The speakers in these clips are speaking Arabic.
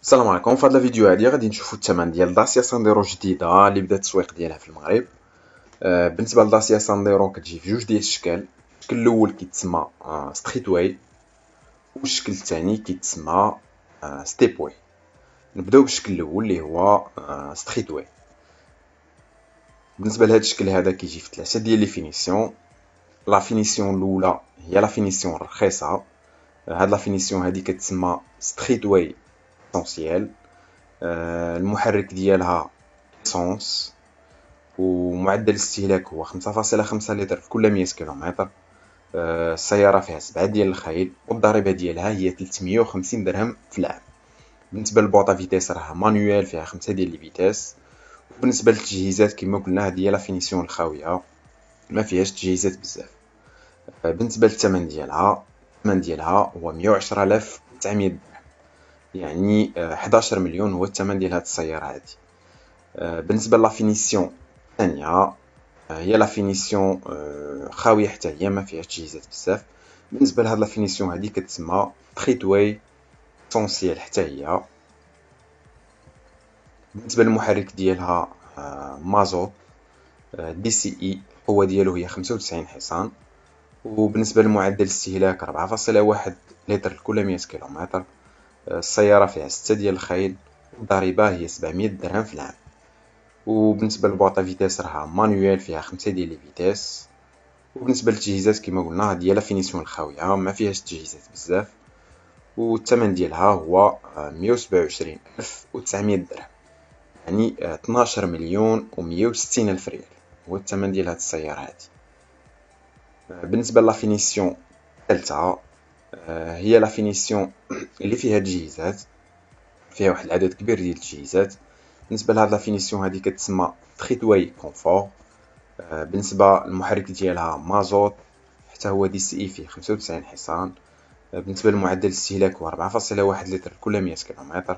السلام عليكم. في هذا الفيديو هادي غادي نشوفوا الثمن ديال داسيا سانديرو جديده اللي بدا التسويق ديالها في المغرب. بالنسبه لداسيا سانديرو كتجي في جوج ديال الاشكال. الشكل الاول كيتسمى ستريت واي، والشكل الثاني كيتسمى ستيب واي. نبداو بالشكل الاول اللي هو ستريت واي. بالنسبه لهذا الشكل هذا كيجي في ثلاثه ديال لي فينيسيون. لا فينيسيون الاولى هي لا فينيسيون الرخيصه. هاد لا فينيسيون هادي كتسمى ستريت واي اسونسيال. المحرك ديالها اسونس، ومعدل الاستهلاك هو 5.5 لتر في كل 100 كيلومتر. السيارة فيها 7 ديال الخيل، والضريبة ديالها هي 350 درهم في العام. بالنسبة للبوطا فيتيس راها مانويال فيها 5 ديال لي فيتيس. وبالنسبة للتجهيزات كما قلنا هذه هي لا فينيسيون الخاوية، ما فيهاش تجهيزات بزاف. بالنسبة للثمن ديالها، الثمن ديالها هو 110,900 درهم، يعني 11 مليون هو الثمن ديال هاد السيارة هادي. بالنسبة لا فينيسيون الثانية هي لا فينيسيون خاوية حتى هي ما فيهاش تجهيزات بزاف. بالنسبة لهاد لا فينيسيون هادي كتسمى ستريت واي اسونسيال حتى هي. بالنسبة للمحرك ديالها مازوت دي سي اي، القوة ديالو هي 95 حصان. وبالنسبة لمعدل الاستهلاك 4.1 لتر لكل 100 كيلومتر. السيارة فيها 6 ديال الخيل، والضريبة هي 700 درهم في العام. وبالنسبة للبوطا فيتيس راها مانويال فيها 5 ديال لي فيتيس. وبالنسبة للتجهيزات كما قلنا هادي هي لا فينيسيون الخاوية ما فيهاش تجهيزات بزاف. والثمن ديالها هو 127,900 درهم، يعني 12 مليون و160 ألف ريال هو الثمن ديال هاد السيارة هادي. بالنسبة لا فينيسيون الثالثة هي لا فينيسيون اللي فيها تجهيزات، فيها واحد العدد كبير ديال التجهيزات. بالنسبة لهاد لا فينيسيون هادي كتسمى ستريت واي كونفور. بالنسبة للمحرك ديالها مازوت حتى هو دي سي اي فيه 95 حصان. بالنسبة لمعدل الاستهلاك هو 4.1 لتر كل 100 كيلومتر.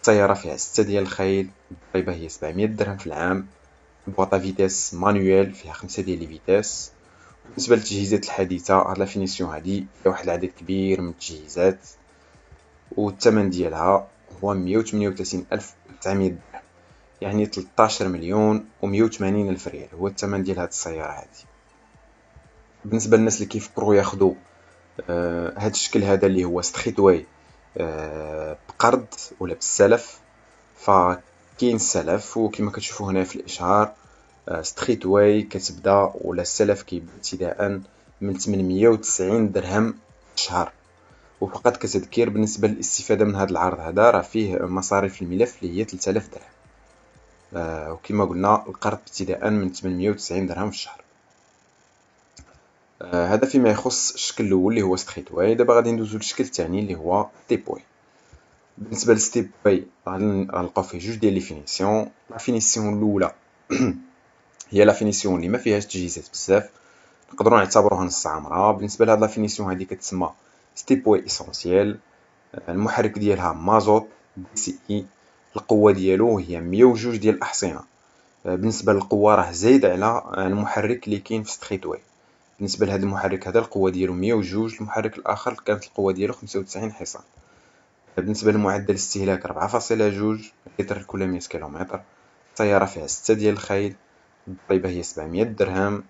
السيارة فيها 6 ديال الخيل، الضريبة هي 700 درهم في العام. البوطا فيتيس مانويال فيها 5 ديال لي فيتيس. بالنسبة للتجهيزات الحديثة هاد لا فينيسيون هادي فيها واحد العدد كبير من التجهيزات. والثمن ديالها هو 138,900 درهم، يعني 13 مليون و180 ألف ريال هو الثمن ديال هاد السيارة هادي. بالنسبة للناس اللي كيفكروا ياخدو هاد الشكل هذا اللي هو ستريت واي بقرض ولا بالسلف، فكاين السلف وكما كتشوفوا هنا في الاشهار ستريت واي كتبدا ولا السلف كيبدا ابتداء من 890 درهم في الشهر. وفقط كتذكير بالنسبه للاستفاده من هذا العرض هذا راه فيه مصاريف الملف اللي هي 3000 درهم. وكما قلنا القرض ابتداء من 890 درهم في الشهر. هذا فيما يخص الشكل الاول اللي هو ستريت واي. دابا غادي ندوزو للشكل الثاني اللي هو ستيب واي. بالنسبه لستيب واي غنلقاو فيه جوج ديال لي فينيسيون. لا فينيسيون الاولى هي لا فينيسيون اللي ما فيهاش تجهيزات بزاف، نقدروا نعتبروها نص عامره. بالنسبه لهاد لا فينيسيون هذه كتسمى ستيب واي اسونسيال. المحرك ديالها مازوت دي سي اي، القوه ديالو هي 102 ديال الاحصنه. بالنسبه للقوه راه زايد على المحرك اللي كاين في ستريت واي. بالنسبه لهذا المحرك هذا القوه ديالو 102، المحرك الاخر كانت القوه ديالو 95 حصان. بالنسبه لمعدل الاستهلاك 4.2 لتر لكل 100 كيلومتر. السياره فيها 6 ديال الخيل، الضريبه هي 700 درهم.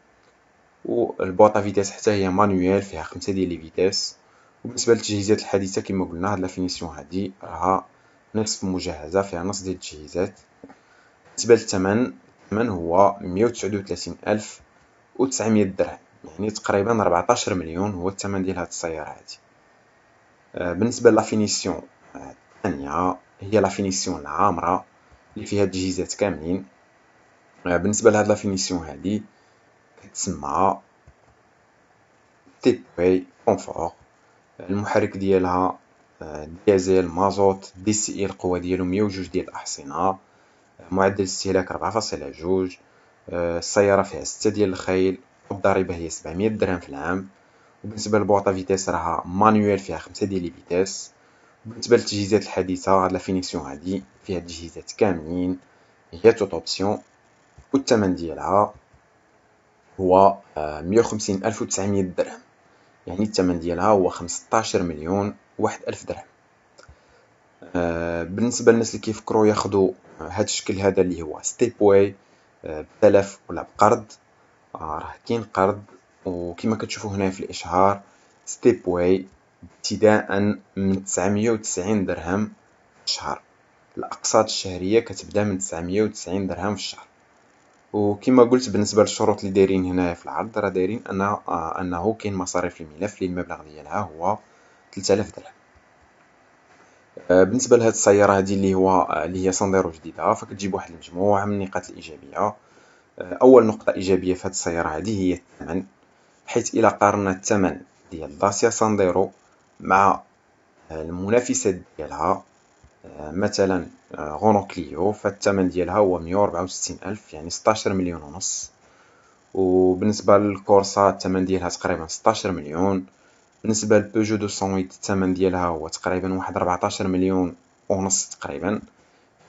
والبوطا فيتيس حتى هي مانويال فيها 5 ديال لي فيتيس. وبالنسبه للتجهيزات الحديثه كما قلنا هاد لا فينيسيون هادي راها نصف مجهزه فيها نص ديال التجهيزات. بالنسبه للثمن، الثمن هو 139,900 درهم، يعني تقريبا 14 مليون هو الثمن ديال هاد السياره هادي. بالنسبه لا فينيسيون الثانيه هي لا فينيسيون العامره اللي فيها التجهيزات كاملين. بالنسبه لهاد لا فينيسيون هادي كتسمى تيب واي كونفور. المحرك ديالها ديزل مازوت دي سي اي، القوه ديالو 102 ديال الاحصنه. معدل الاستهلاك 4.2. السياره فيها 6 ديال الخيل، والضريبه هي 700 درهم في العام. وبالنسبه للبوطا فيتيس راها مانويال فيها 5 ديال لي فيتيس. بالنسبه للتجهيزات الحديثه هاد لا فينيسيون هادي فيها التجهيزات كاملين، هي توت اوبسيون. والثمن ديالها هو 150,900 درهم، يعني الثمن ديالها هو 15 مليون واحد ألف درهم. بالنسبة للناس اللي كيفكروا ياخدوا هاد الشكل هذا اللي هو ستيب واي بتلف ولا بقرض، راه كاين قرض، وكما كتشوفوا هنا في الإشهار ستيب واي ابتداء من 990 درهم في الشهر. الأقساط الشهرية كتبدا من 990 درهم في الشهر. وكما قلت بالنسبة للشروط اللي دايرين هنا في العرض، راه دايرين أنه كاين مصاريف الملف اللي المبلغ ديالها هو 3000 درهم. بالنسبة لهاد السيارة هادي اللي هي سانديرو جديدة، فكتجيب واحد المجموعة من النقاط الإيجابية. أول نقطة إيجابية في هاد السيارة هادي هي الثمن، حيث إلا قارنا الثمن ديال داسيا سانديرو مع المنافسة ديالها، مثلا غونو كليو، فالثمن ديالها هو 164 ألف، يعني 16 مليون ونص. وبالنسبة للكورسا الثمن ديالها تقريبا 16 مليون. بالنسبة لبيجو 208 الثمن ديالها هو تقريبا واحد 14 مليون ونص تقريبا.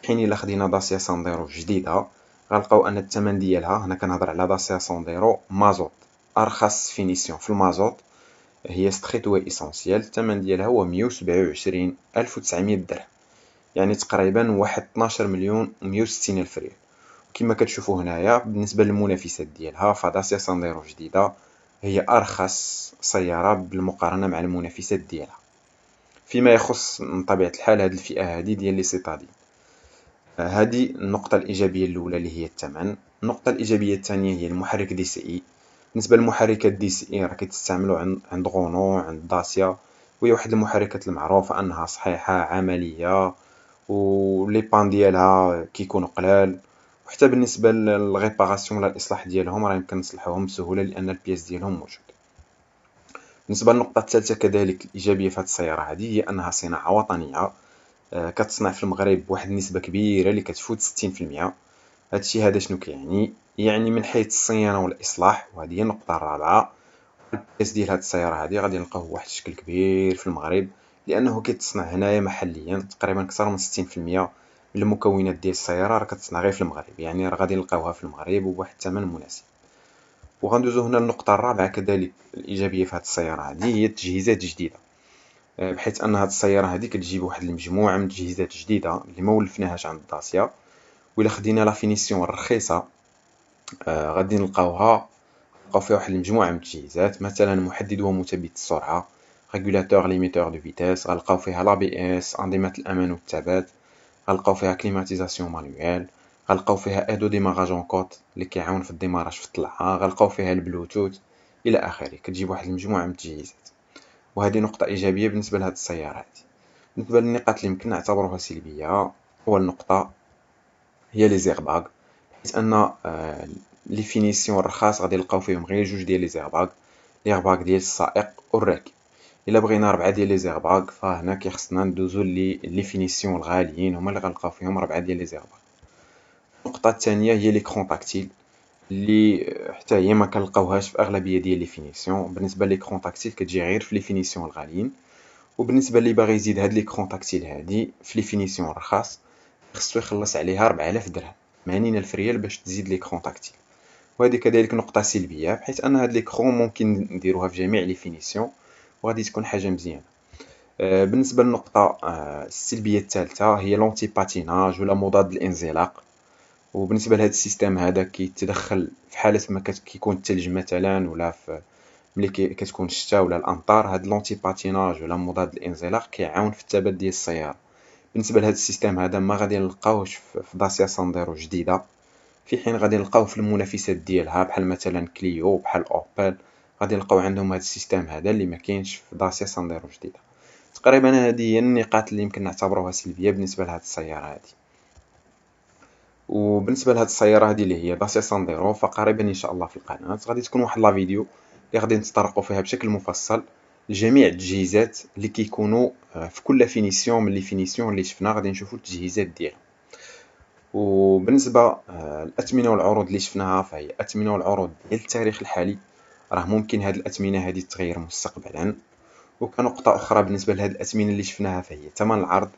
حين إلا خدينا داسيا سانديرو جديدة، غنلقاو أن الثمن ديالها، هنا كنهضر على داسيا سانديرو مازوت، أرخص فينيسيون في المازوت، هي ستريت واي إيسونسيال، الثمن ديالها هو 127 ألف وتسعمية درهم، يعني تقريبا واحد 12 مليون و160 ألف ريال. كما كتشوفوا هنايا بالنسبة للمنافسات ديالها، فداسيا سانديرو جديدة هي أرخص سيارة بالمقارنة مع المنافسات ديالها فيما يخص من طبيعة الحال هاد الفئة هادي ديال لي سيتادين. هذه النقطة الإيجابية الأولى اللي هي الثمن. النقطة الإيجابية الثانية هي المحرك دي سي إي. بالنسبة للمحركات دي سي إي راه كتستعملوا عند غونو، عند داسيا، وهي واحد المحركات المعروفة أنها صحيحة عملية، ولي بان ديالها كيكونوا قلال، وحتى بالنسبة للغيباراسيون ولا الإصلاح ديالهم راه يمكن نصلحوهم بسهولة لأن البياس ديالهم موجودة. بالنسبة للنقطة الثالثة كذلك الإيجابية في هذه السيارة هذه هي أنها صناعة وطنية، كتصنع في المغرب بواحد النسبة كبيرة اللي كتفوت 60%. هادشي هذا شنو كيعني؟ يعني من حيث الصيانة والإصلاح، وهذه هي النقطة الرابعة، البياس ديال هاد السيارة هادي غادي نلقاوه بواحد الشكل كبير في المغرب، لأنه كيتصنع هنايا محليا. تقريبا أكثر من 60% من المكونات ديال السيارة راه كتصنع غير في المغرب، يعني راه غادي نلقاوها في المغرب وبواحد الثمن مناسب. وغندوزو هنا للنقطة الرابعة كذلك الإيجابية في هاد السيارة هادي، هي التجهيزات الجديدة، بحيث أن هاد السيارة هادي كتجيب واحد المجموعة من التجهيزات جديدة اللي ما ولفناهاش عند داسيا. وإلا خدينا لا فينيسيون الرخيصة، غادي نلقاو فيها واحد المجموعة من التجهيزات، مثلا محدد ومثبت السرعة، ريغولاتور ليميتور دو فيتاس، غنلقاو فيها لابي اس، أنظمة الأمان والثبات، غنلقاو فيها كليماتيزاسيون مانويل، غنلقاو فيها ايدو ديماراج اون كوت اللي كيعاون في الديماراج في الطلعة، غنلقاو فيها البلوتوث إلى آخره. كتجيب واحد المجموعة من التجهيزات، وهذه نقطة إيجابية بالنسبة لهاد السيارات. بالنسبة للنقاط اللي يمكن نعتبروها سلبية، أول نقطة هي لي زيغباغ، حيت أن لي فينيسيون الرخاص غادي نلقاو فيهم غير جوج ديال لي زيغباغ، ليغباغ ديال السائق والراكب. إلا بغينا 4 ديال لي زيغباغ، فهنا كيخصنا ندوزو لي فينيسيون الغاليين، هما اللي غنلقاو فيهم 4 ديال لي زيغباغ. النقطة الثانية هي ليكرون تاكتيل، اللي حتى هي ما كنلقاوهاش في أغلبية ديال لي فينيسيون. بالنسبة ليكرون تاكتيل كتجي غير في لي فينيسيون الغاليين. وبالنسبة اللي باغي يزيد هاد ليكرون تاكتيل هادي في لي فينيسيون الرخاص، خصو يخلص عليها 4000 درهم، 80,000 ريال باش تزيد ليكرون تاكتيل. وهذه كذلك نقطة سلبية، بحيث أن هاد ليكرون ممكن نديروها في جميع لي فينيسيون وغادي تكون حاجة مزيانة. بالنسبة للنقطة السلبية الثالثة هي لونتي باتيناج ولا مضاد الانزلاق. وبالنسبة لهاد السيستم هذا كيتدخل في حالة ما كيكون الثلج مثلا، ولا في ملي كتكون الشتا ولا الأمطار. هاد لونتي باتيناج ولا مضاد الانزلاق كيعاون في الثبات ديال السيارة. بالنسبة لهاد السيستم هذا ما غادي نلقاوش في داسيا سانديرو جديدة، في حين غادي نلقاوه في المنافسات ديالها بحال مثلا كليو، بحال اوبل، غادي نلقاو عندهم هاد السيستم هذا اللي ما كاينش في داسيا سانديرو جديدة. تقريبا هذه هي النقاط اللي يمكن نعتبروها سلبية بالنسبة لهاد السيارة هذه. وبالنسبة لهاد السيارة هذه اللي هي داسيا سانديرو، فقريبا إن شاء الله في القناة غادي تكون واحد لا فيديو اللي غادي نتطرقوا فيها بشكل مفصل لجميع التجهيزات اللي كيكونوا في كل فينيسيون من لي فينيسيون اللي شفنا. غادي نشوفوا التجهيزات ديالها. وبالنسبة الأثمنة والعروض اللي شفناها، فهي أثمنة والعروض ديال التاريخ الحالي، راه ممكن هاد الأثمنة هادي تغير مستقبلا. وكنقطة أخرى بالنسبة لهاد الأثمنة اللي شفناها، فهي ثمن العرض.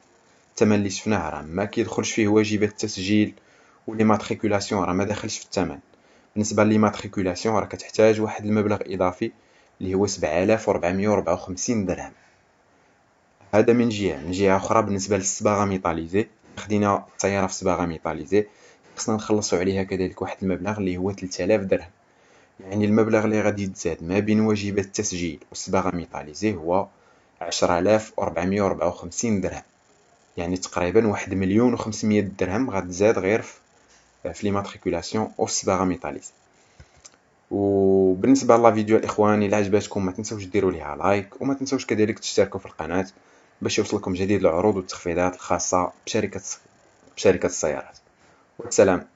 الثمن اللي شفناه راه ما كيدخلش فيه واجبات التسجيل ولي ماتريكولاسيون، راه ما داخلش في الثمن. بالنسبة لي ماتريكولاسيون راه كتحتاج واحد المبلغ إضافي اللي هو 7454 درهم. هذا من جهة. من جهة أخرى بالنسبة للصباغة ميطاليزي، خدينا السيارة في صباغة ميطاليزي، خصنا نخلصوا عليها كذلك واحد المبلغ اللي هو 3000 درهم. يعني المبلغ اللي غادي يتزاد ما بين واجبات التسجيل والصباغة ميطاليزي هو 10454 درهم. يعني تقريبا واحد مليون وخمسمية درهم غتزاد غير في ليماتريكولاسيون او الصباغة ميطاليزي. وبالنسبة لافيديو الإخوان، إلا عجبتكم ما تنسوش ديروا ليها لايك، وما تنسوش كذلك تشتركوا في القناة باش يوصلكم جديد العروض والتخفيضات الخاصة بشركة السيارات. والسلام.